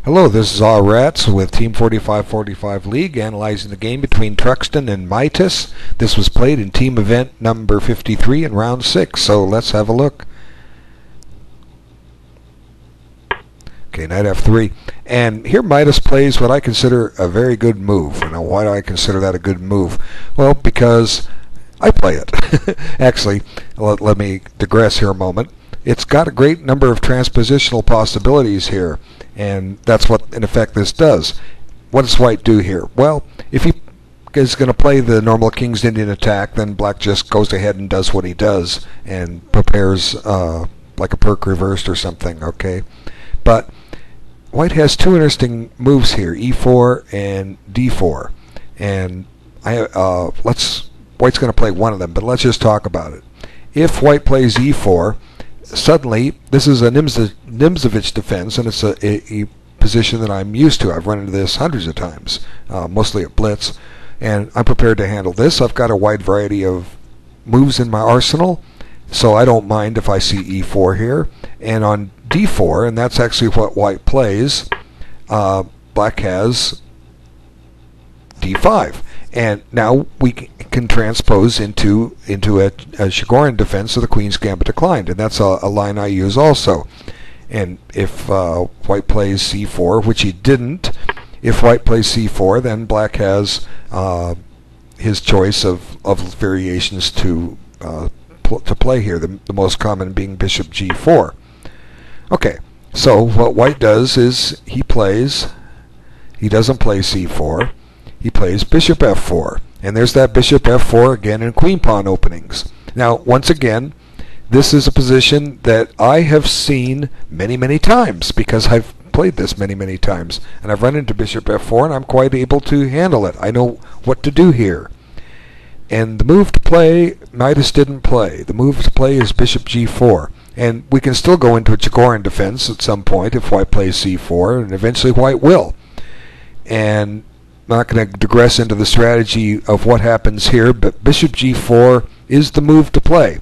Hello, this is All Rats with Team 4545 League, analyzing the game between Truxton and Midas. This was played in team event number 53 in round 6, so let's have a look. Okay, knight f3. And here Midas plays what I consider a very good move. Now, why do I consider that a good move? Well, because I play it. Actually, let me digress here a moment. It's got a great number of transpositional possibilities here, and that's what, in effect, this does. What does white do here? Well, if he is going to play the normal King's Indian attack, then black just goes ahead and does what he does and prepares like a perk reversed or something, okay? But white has two interesting moves here, e4 and d4. And white's going to play one of them, but let's just talk about it. If white plays e4, suddenly, this is a Nimzovich defense, and it's a position that I'm used to. I've run into this hundreds of times, mostly at blitz, and I'm prepared to handle this. I've got a wide variety of moves in my arsenal, so I don't mind if I see e4 here. And on d4, and that's actually what white plays, black has d5. And now we can transpose into a Chigorin defense of the Queen's Gambit declined, and that's a line I use also. And if white plays c4, which he didn't, if white plays c4, then black has his choice of variations to play here. The most common being bishop g4. Okay, so what white does is he doesn't play c4. He plays bishop f4, and there's that bishop f4 again in queen pawn openings. Now, once again, this is a position that I have seen many, many times because I've played this many, many times, and I've run into bishop f4, and I'm quite able to handle it. I know what to do here. And the move to play, Midas didn't play. The move to play is bishop g4, and we can still go into a Chigorin defense at some point if white plays c4, and eventually white will. And I'm not going to digress into the strategy of what happens here, but bishop g4 is the move to play.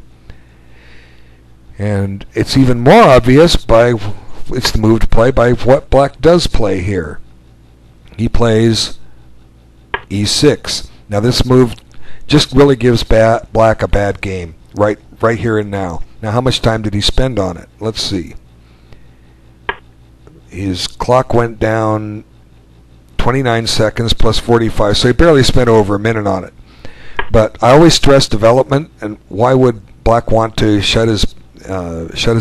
And it's even more obvious it's the move to play by what black does play here. He plays e6. Now this move just really gives black a bad game right here and now. Now how much time did he spend on it? Let's see. His clock went down 29 seconds plus 45, so he barely spent over a minute on it. But I always stress development, and why would black want to shut his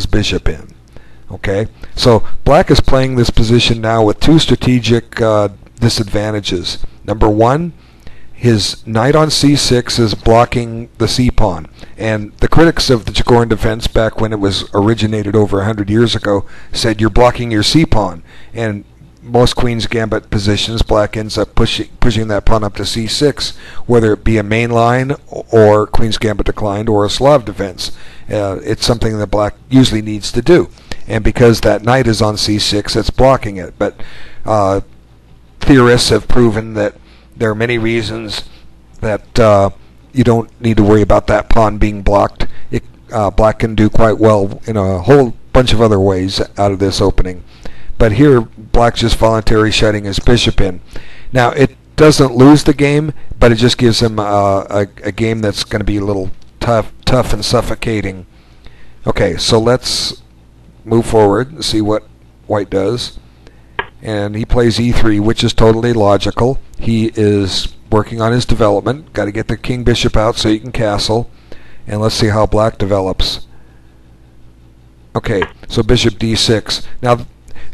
bishop in? Okay, so black is playing this position now with two strategic disadvantages. Number one, his knight on c6 is blocking the c-pawn, and the critics of the Chigorin defense back when it was originated over 100 years ago said you're blocking your c-pawn, and most Queen's Gambit positions, black ends up pushing that pawn up to c6, whether it be a main line or Queen's Gambit declined or a Slav defense. It's something that black usually needs to do. And because that knight is on c6, it's blocking it. But theorists have proven that there are many reasons that you don't need to worry about that pawn being blocked. Black can do quite well in a whole bunch of other ways out of this opening. But here, black's just voluntarily shutting his bishop in. Now, it doesn't lose the game, but it just gives him a game that's going to be a little tough and suffocating. Okay, so let's move forward and see what white does. And he plays e3, which is totally logical. He is working on his development. Got to get the king-bishop out so he can castle. And let's see how black develops. Okay, so bishop d6. Now,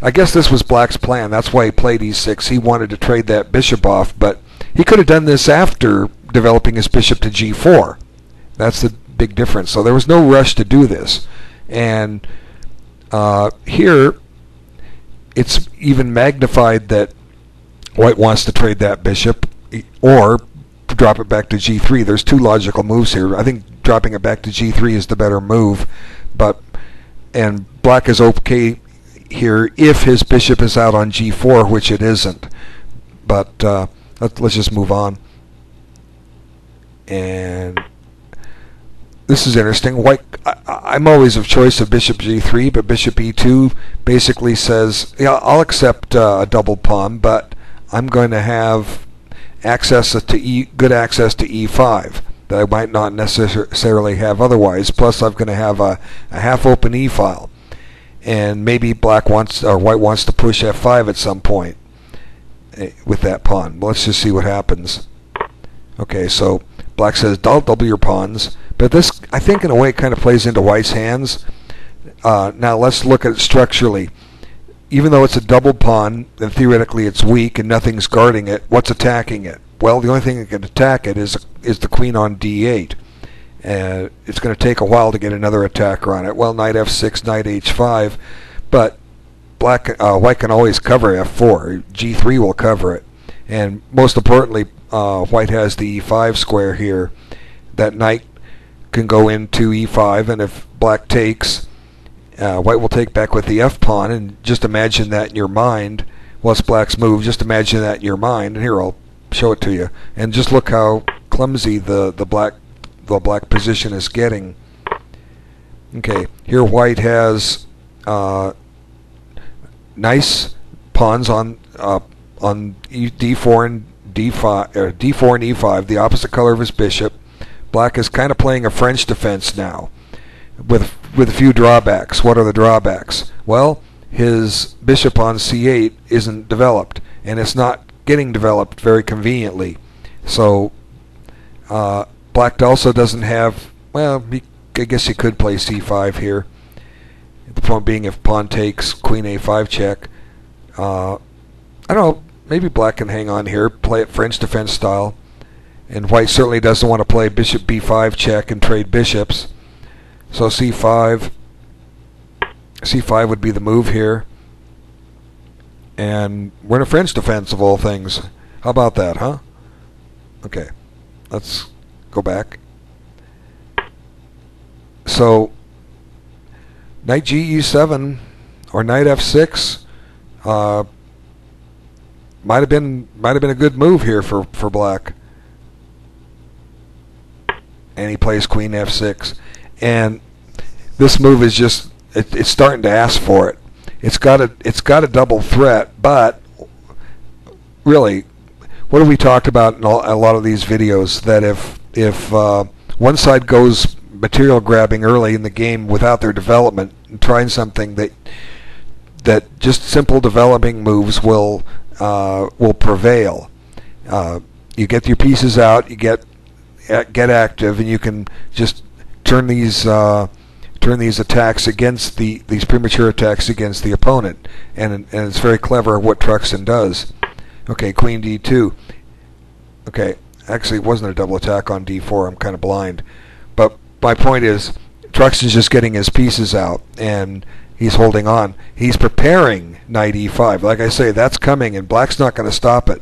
I guess this was black's plan. That's why he played e6. He wanted to trade that bishop off, but he could have done this after developing his bishop to g4. That's the big difference. So there was no rush to do this. And here, it's even magnified that white wants to trade that bishop or drop it back to g3. There's two logical moves here. I think dropping it back to g3 is the better move, and black is okay here if his bishop is out on g4, which it isn't. But let's just move on. And this is interesting. White, I'm always of choice of bishop g3, but bishop e2 basically says, yeah, I'll accept a double pawn, but I'm going to have access to good access to e5 that I might not necessarily have otherwise. Plus, I'm going to have a half-open e file, and maybe white wants to push f5 at some point with that pawn. Well, let's just see what happens. Okay, so black says double your pawns, but this, I think, in a way kind of plays into white's hands. Now let's look at it structurally. Even though it's a double pawn, then theoretically it's weak and nothing's guarding it, what's attacking it? Well, the only thing that can attack it is the queen on d8. It's going to take a while to get another attacker on it. Well, knight f6, knight h5, but white can always cover f4. g3 will cover it. And most importantly, white has the e5 square here. That knight can go into e5, and if black takes, white will take back with the f pawn. And just imagine that in your mind. Well, it's black's move. Just imagine that in your mind. And here, I'll show it to you. And just look how clumsy the black position is getting. Okay, here white has nice pawns on d4 and d5, or d4 and e5, the opposite color of his bishop. Black is kind of playing a French defense now, with a few drawbacks. What are the drawbacks? Well, his bishop on c8 isn't developed, and it's not getting developed very conveniently. So black also doesn't have, well, I guess he could play c5 here. The point being, if pawn takes, queen a5 check. I don't know, maybe black can hang on here, play it French defense style. And white certainly doesn't want to play bishop b5 check and trade bishops. So c5 would be the move here. And we're in a French defense of all things. How about that, huh? Okay, let's go back. So knight ge7 or knight f6 might have been a good move here for black. And he plays queen f6, and this move is just it's starting to ask for it. It's got a double threat, but really, what have we talked about in a lot of these videos? That if one side goes material grabbing early in the game without their development and trying something that just simple developing moves will prevail. You get your pieces out, you get active, and you can just turn these attacks against these premature attacks against the opponent, and it's very clever what Truxton does. Okay, queen d2. Okay, actually it wasn't a double attack on d4. I'm kind of blind, but my point is Truxton's just getting his pieces out and he's holding on. He's preparing knight e5. Like I say, that's coming, and black's not going to stop it.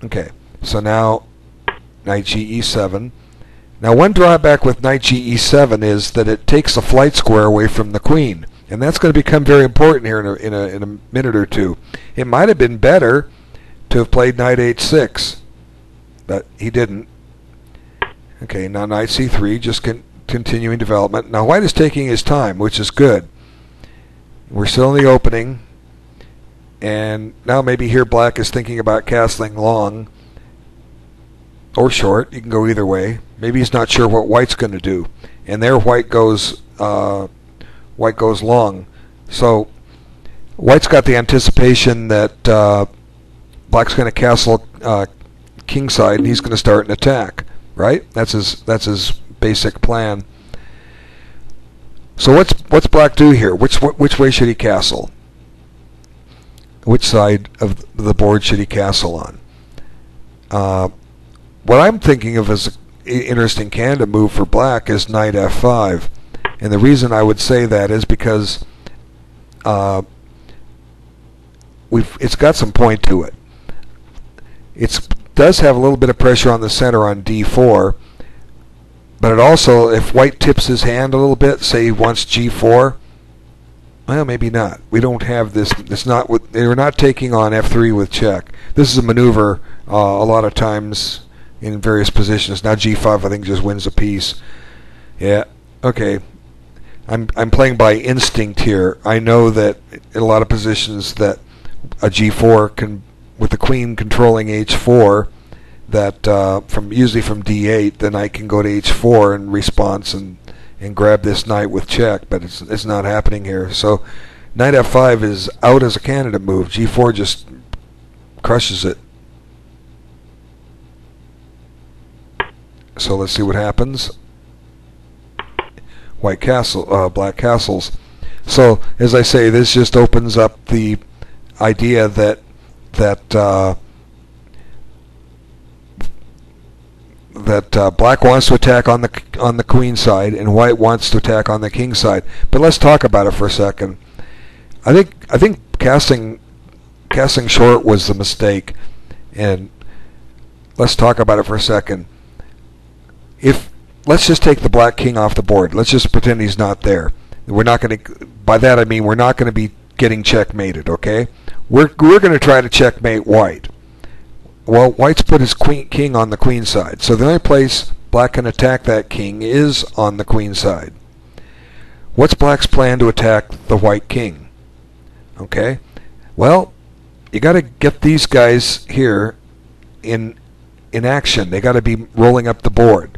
Okay, so now knight ge7. Now, one drawback with knight ge7 is that it takes the flight square away from the queen, and that's going to become very important here in a minute or two. It might have been better to have played knight h6, but he didn't. Okay, now knight c3, just continuing development. Now white is taking his time, which is good. We're still in the opening, and now maybe here black is thinking about castling long or short. You can go either way. Maybe he's not sure what white's going to do, and there white goes long. So white's got the anticipation that black's going to castle kingside, and he's going to start an attack. Right? That's his basic plan. So what's black do here? Which way should he castle? Which side of the board should he castle on? What I'm thinking of as an interesting candidate move for black is knight f5, and the reason I would say that is because it's got some point to it. It does have a little bit of pressure on the center on d4, but it also, if white tips his hand a little bit, say he wants g4, well, maybe not. We don't have this. It's not. They're not taking on f3 with check. This is a maneuver a lot of times in various positions. Now g5, I think, just wins a piece. Yeah. Okay. I'm playing by instinct here. I know that in a lot of positions that a G4 can, with the queen controlling H4, that usually from D8, the knight can go to H4 in response and grab this knight with check, but it's not happening here. So knight F5 is out as a candidate move. G4 just crushes it. So let's see what happens. White castle, black castles. So as I say, this just opens up the idea that black wants to attack on the queen side and white wants to attack on the king side. But let's talk about it for a second. I think casting short was the mistake, and let's talk about it for a second. Let's just take the black king off the board. Let's just pretend he's not there. We're not going to. By that I mean we're not going to be getting checkmated. Okay, we're going to try to checkmate white. Well, white's put his king on the queen side, so the only place black can attack that king is on the queen side. What's black's plan to attack the white king? Okay, well, you got to get these guys here in action. They got to be rolling up the board.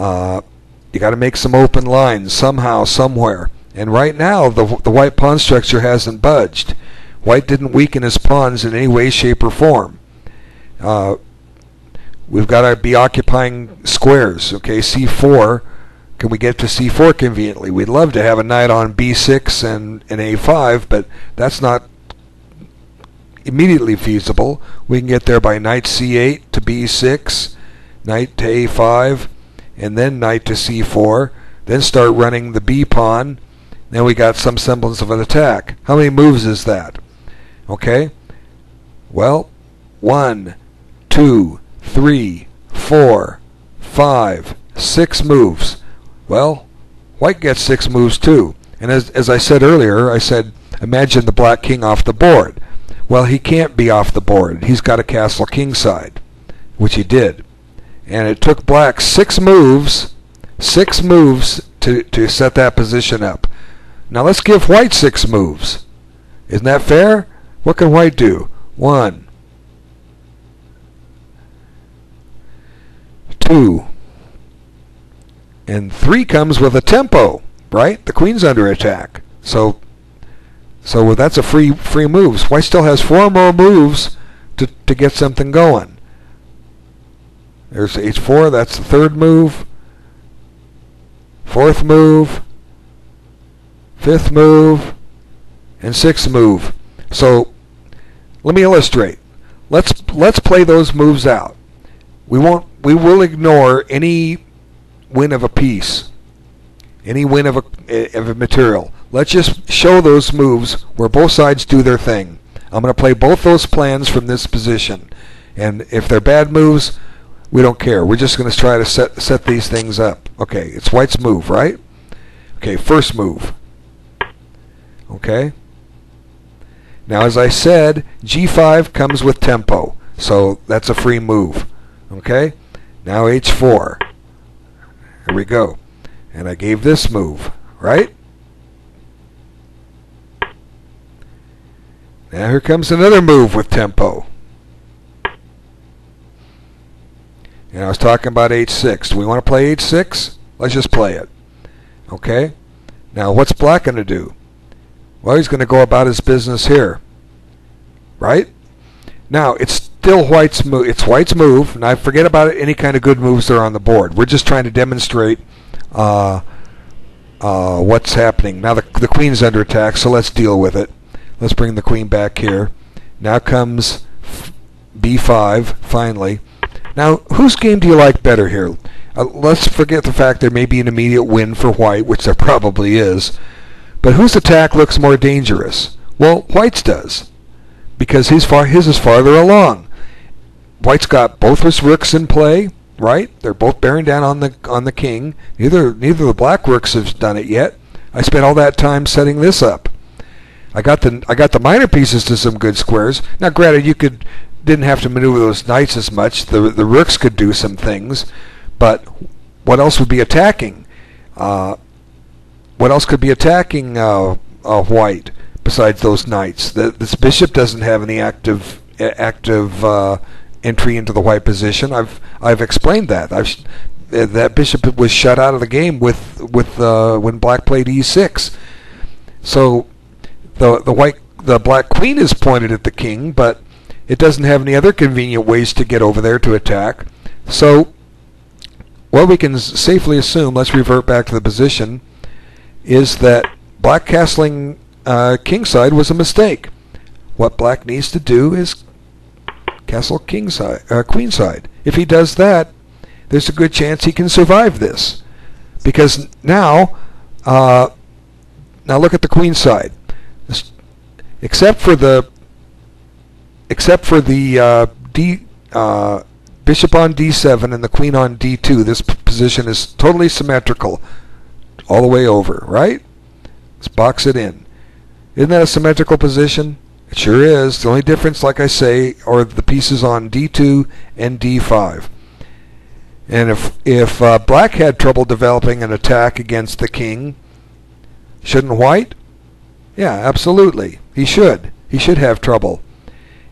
You got to make some open lines somehow, somewhere. And right now, the white pawn structure hasn't budged. White didn't weaken his pawns in any way, shape, or form. We've got to be occupying squares. Okay, C4. Can we get to C4 conveniently? We'd love to have a knight on B6 and A5, but that's not immediately feasible. We can get there by knight C8 to B6, knight to A5, and then knight to C4, then start running the B pawn. Then we got some semblance of an attack. How many moves is that? Okay, well, 1, 2, 3, 4, 5, 6 moves. Well, white gets 6 moves too. And as I said earlier, I said, imagine the black king off the board. Well, he can't be off the board. He's got a castle king side, which he did. And it took black 6 moves to set that position up. Now let's give white 6 moves. Isn't that fair? What can white do? 1, 2, and 3 comes with a tempo, right? The queen's under attack. So that's a free moves. White still has 4 more moves to get something going. There's H4, that's the 3rd move, 4th move, 5th move, and 6th move. So let me illustrate. Let's play those moves out. We will ignore any win of a piece, any win of a material. Let's just show those moves where both sides do their thing. I'm going to play both those plans from this position, and if they're bad moves, we don't care. We're just going to try to set these things up. Okay, it's white's move, right? Okay, first move. Okay. Now, as I said, G5 comes with tempo, so that's a free move. Okay. Now H4. Here we go. And I gave this move, right? Now here comes another move with tempo. And I was talking about H6. Do we want to play H6? Let's just play it. Okay? Now what's black going to do? Well, he's going to go about his business here. Right? Now, it's still white's move. It's white's move. Now, forget about any kind of good moves that are on the board. We're just trying to demonstrate what's happening. Now, the queen's under attack, so let's deal with it. Let's bring the queen back here. Now comes B5, finally. Now, whose game do you like better here? Let's forget the fact there may be an immediate win for white, which there probably is. But whose attack looks more dangerous? Well, white's does, because his is farther along. White's got both his rooks in play, right? They're both bearing down on the king. Neither the black rooks have done it yet. I spent all that time setting this up. I got the minor pieces to some good squares. Now, granted, you didn't have to maneuver those knights as much. The rooks could do some things, but what else would be attacking? What else could be attacking white besides those knights? This bishop doesn't have any active entry into the white position. I've explained that. That bishop was shut out of the game with when black played e6. So the black queen is pointed at the king, but it doesn't have any other convenient ways to get over there to attack. So what we can safely assume, let's revert back to the position, is that black castling kingside was a mistake. What black needs to do is castle queenside. If he does that, there's a good chance he can survive this, because now look at the queen side. Except for the bishop on d7 and the queen on d2, this position is totally symmetrical all the way over, right? Let's box it in. Isn't that a symmetrical position? It sure is. The only difference, like I say, are the pieces on d2 and d5. And if black had trouble developing an attack against the king, shouldn't white? Yeah, absolutely. He should. He should have trouble.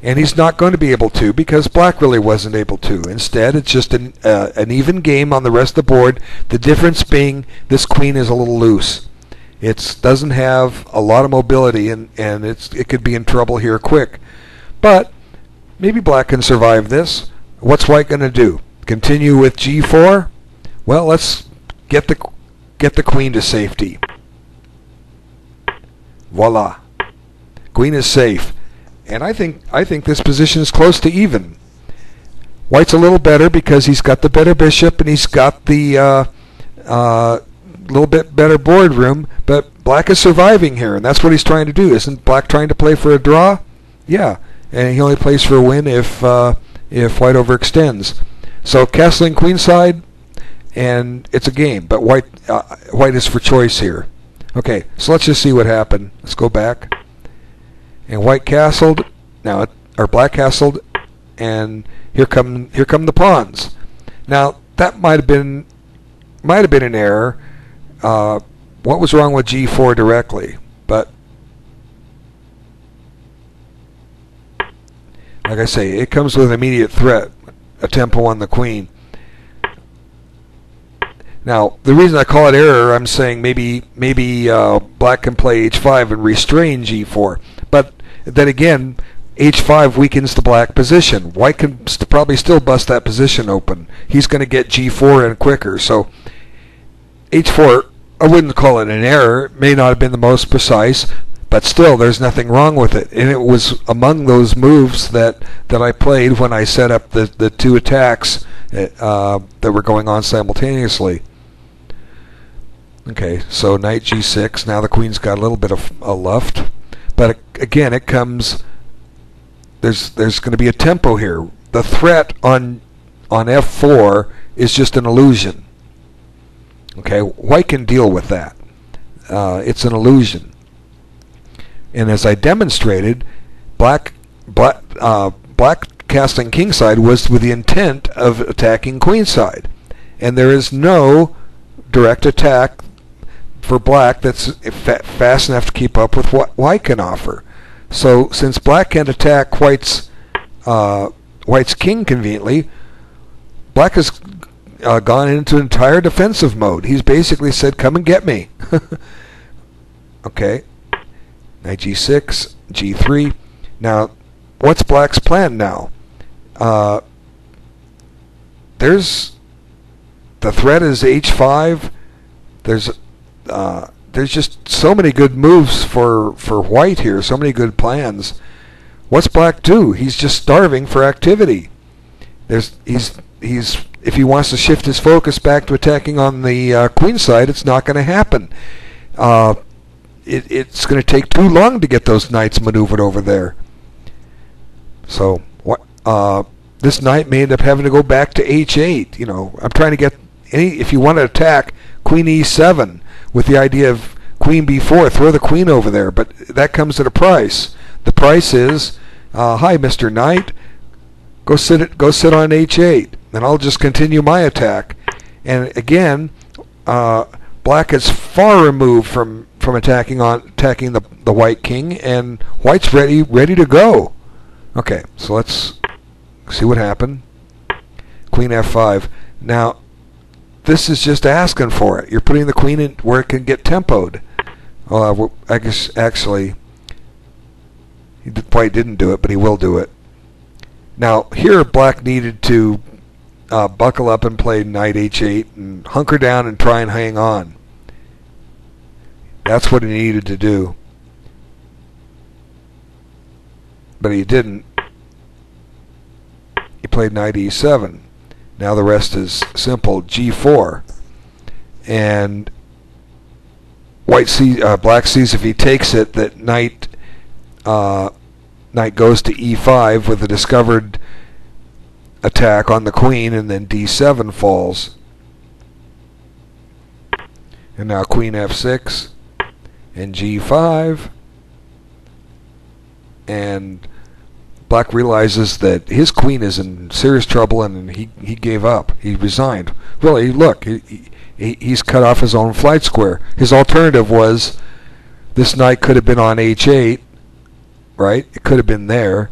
And he's not going to be able to, because black really wasn't able to. Instead, it's just an even game on the rest of the board. The difference being this queen is a little loose. It doesn't have a lot of mobility, and it could be in trouble here quick. But maybe black can survive this. What's white going to do? Continue with g4? Well, let's get the queen to safety. Voila. Queen is safe. And I think this position is close to even. White's a little better because he's got the better bishop and he's got the little bit better board room, but black is surviving here, and that's what he's trying to do. Isn't black trying to play for a draw? Yeah, and he only plays for a win if white overextends. So castling queenside, and it's a game, but white is for choice here. Okay, so let's just see what happened. Let's go back. And white castled, or black castled, and here come the pawns. Now that might have been an error. What was wrong with g4 directly? But like I say, it comes with immediate threat, a tempo on the queen. Now, the reason I call it error, I'm saying maybe black can play h5 and restrain g4. But then again, h5 weakens the black position. White can probably still bust that position open. He's going to get g4 in quicker. So h4, I wouldn't call it an error. It may not have been the most precise, but still, there's nothing wrong with it. And it was among those moves that I played when I set up the two attacks that were going on simultaneously. Okay, so knight g6. Now the queen's got a little bit of a luft, but again, it comes. There's going to be a tempo here. The threat on f4 is just an illusion. Okay, white can deal with that. It's an illusion, and as I demonstrated, black casting kingside was with the intent of attacking queenside, and there is no direct attack for black that's fast enough to keep up with what white can offer. So since black can't attack white's king conveniently, black has gone into entire defensive mode. He's basically said, come and get me. Okay, knight g6, g3. Now, what's black's plan now? There's the threat is h5. There's just so many good moves for white here, so many good plans. What's black do? He's just starving for activity. He's if he wants to shift his focus back to attacking on the queen side, it's not going to happen. It's going to take too long to get those knights maneuvered over there. So this knight may end up having to go back to h8. You know, I'm trying to get if you want to attack queen e7 with the idea of queen b4, throw the queen over there, but that comes at a price. The price is, hi, Mr. Knight, go sit on h8, and I'll just continue my attack. And again, black is far removed from attacking the white king, and white's ready to go. Okay, so let's see what happened. Queen f5. Now, this is just asking for it. You're putting the queen in where it can get tempoed. I guess actually, white didn't do it, but he will do it. Now, here black needed to buckle up and play knight h8 and hunker down and try and hang on. That's what he needed to do. But he didn't. He played knight e7. Now the rest is simple. g4. And black sees if he takes it that knight goes to e5 with a discovered attack on the queen, and then d7 falls. And now queen f6 and g5, and black realizes that his queen is in serious trouble, and he gave up. He resigned. Really, look, he's cut off his own flight square. His alternative was this knight could have been on h8, right? It could have been there.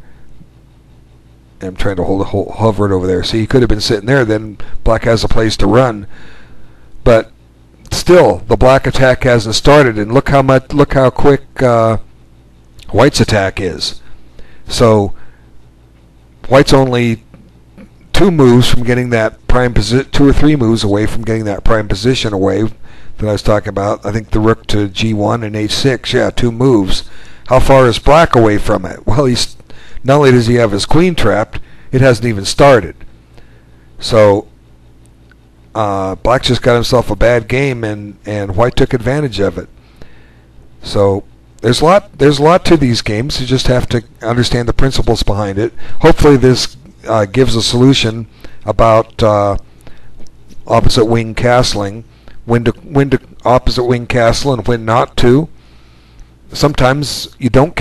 I'm trying to hover it over there. See, he could have been sitting there. Then black has a place to run, but still, the black attack hasn't started, and look how quick white's attack is. So white's only 2 moves from getting that prime position, 2 or 3 moves away from getting that prime position away that I was talking about. I think the rook to g1 and h6. Yeah, 2 moves. How far is black away from it? Well, he's not only does he have his queen trapped, it hasn't even started. So black just got himself a bad game, and white took advantage of it. So there's a lot to these games. You just have to understand the principles behind it. Hopefully this gives a solution about opposite wing castling, when to opposite wing castle and when not to. Sometimes you don't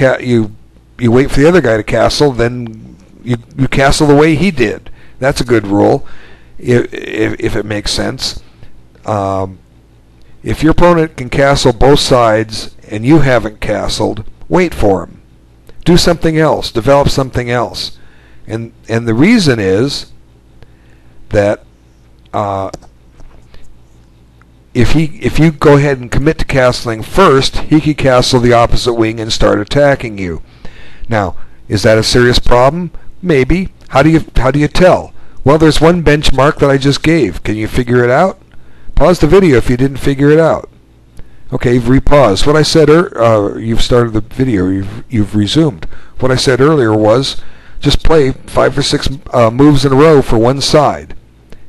you wait for the other guy to castle, then you castle the way he did. That's a good rule, if it makes sense. If your opponent can castle both sides and you haven't castled, wait for him. Do something else. Develop something else. And the reason is that if you go ahead and commit to castling first, he could castle the opposite wing and start attacking you. Now, is that a serious problem? Maybe. How do you tell? Well, there's one benchmark that I just gave. Can you figure it out? Pause the video if you didn't figure it out. Okay, you've repaused. What I said you've started the video. You've resumed. What I said earlier was just play 5 or 6 moves in a row for one side.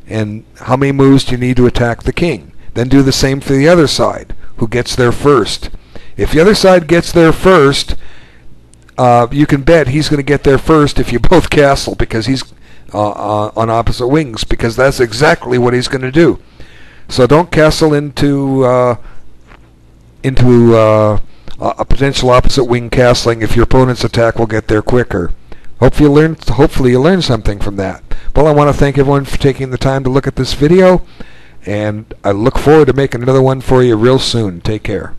And how many moves do you need to attack the king? Then do the same for the other side. Who gets there first? If the other side gets there first, you can bet he's going to get there first if you both castle, because he's on opposite wings, because that's exactly what he's going to do. So don't castle into a potential opposite wing castling if your opponent's attack will get there quicker. Hopefully you learned something from that. Well, I want to thank everyone for taking the time to look at this video, and I look forward to making another one for you real soon. Take care.